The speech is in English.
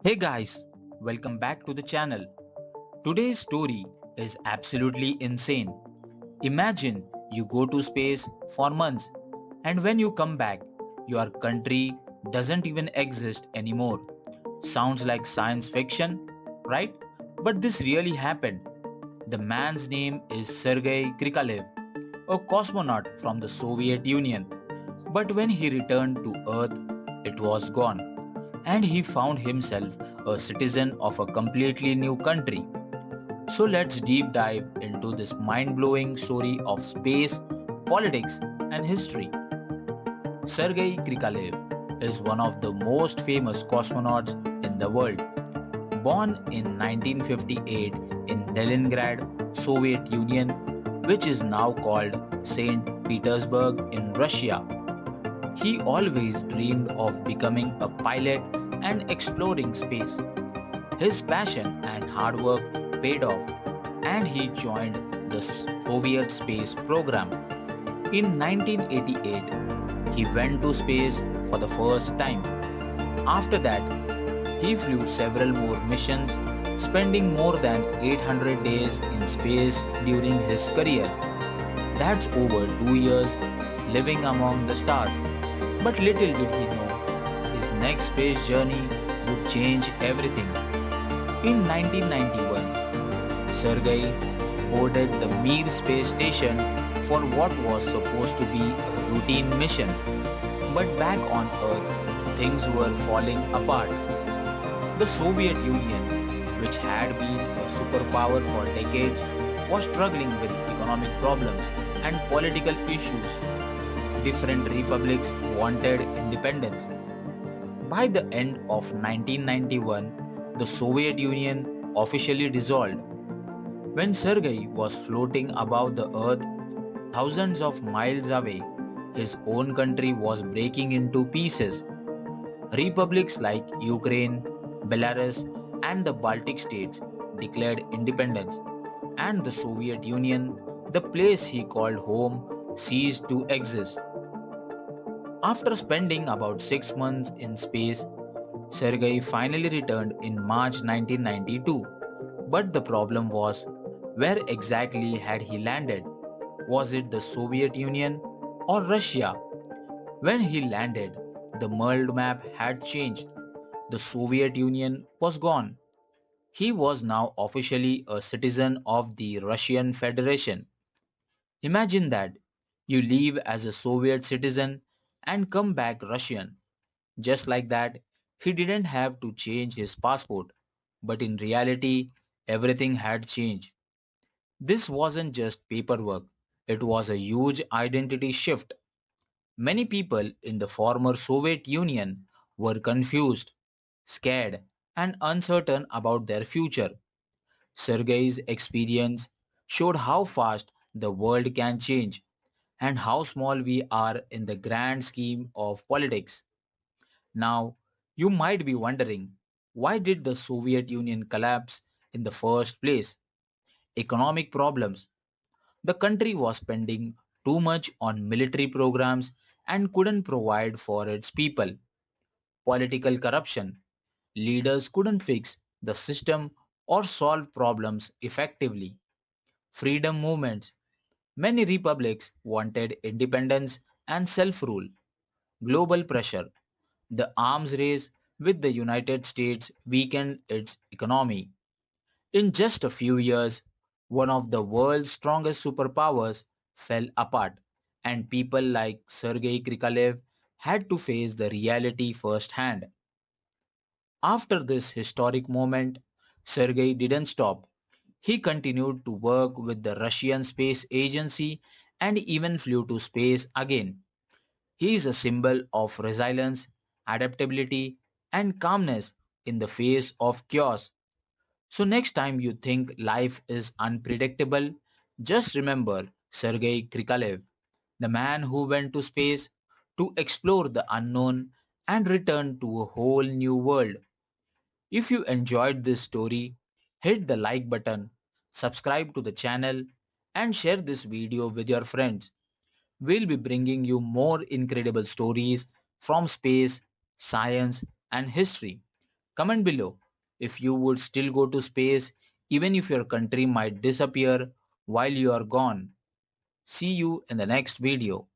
Hey guys, welcome back to the channel. Today's story is absolutely insane. Imagine you go to space for months and when you come back, your country doesn't even exist anymore. Sounds like science fiction, right? But this really happened. The man's name is Sergei Krikalev, a cosmonaut from the Soviet Union. But when he returned to Earth, it was gone, and he found himself a citizen of a completely new country. So let's deep dive into this mind blowing story of space, politics, and history. Sergei Krikalev is one of the most famous cosmonauts in the world. Born in 1958 in Leningrad, Soviet Union, which is now called St. Petersburg in Russia, he always dreamed of becoming a pilot and exploring space. His passion and hard work paid off, and he joined the Soviet space program. In 1988, he went to space for the first time. After that, he flew several more missions, spending more than 800 days in space during his career. That's over 2 years living among the stars. But little did he know, his next space journey would change everything. In 1991, Sergei boarded the Mir space station for what was supposed to be a routine mission. But back on Earth, things were falling apart. The Soviet Union, which had been a superpower for decades, was struggling with economic problems and political issues. Different republics wanted independence. By the end of 1991, the Soviet Union officially dissolved. When Sergei was floating above the earth, thousands of miles away, his own country was breaking into pieces. Republics like Ukraine, Belarus, and the Baltic states declared independence, and the Soviet Union, the place he called home, ceased to exist. After spending about 6 months in space, Sergei finally returned in March 1992. But the problem was, where exactly had he landed? Was it the Soviet Union or Russia? When he landed, the world map had changed. The Soviet Union was gone. He was now officially a citizen of the Russian Federation. Imagine that you leave as a Soviet citizen and come back Russian. Just like that, he didn't have to change his passport. But in reality, everything had changed. This wasn't just paperwork, it was a huge identity shift. Many people in the former Soviet Union were confused, scared, and uncertain about their future. Sergei's experience showed how fast the world can change and how small we are in the grand scheme of politics. Now, you might be wondering, why did the Soviet Union collapse in the first place? Economic problems. The country was spending too much on military programs and couldn't provide for its people. Political corruption. Leaders couldn't fix the system or solve problems effectively. Freedom movements. Many republics wanted independence and self rule. Global pressure. The arms race with the United States weakened its economy. In just a few years, one of the world's strongest superpowers fell apart, and people like Sergei Krikalev had to face the reality firsthand. After this historic moment, Sergei didn't stop. He continued to work with the Russian Space Agency and even flew to space again. He is a symbol of resilience, adaptability, and calmness in the face of chaos. So, next time you think life is unpredictable, just remember Sergei Krikalev, the man who went to space to explore the unknown and return to a whole new world. If you enjoyed this story, hit the like button, subscribe to the channel, and share this video with your friends. We'll be bringing you more incredible stories from space, science, and history. Comment below if you would still go to space even if your country might disappear while you are gone. See you in the next video.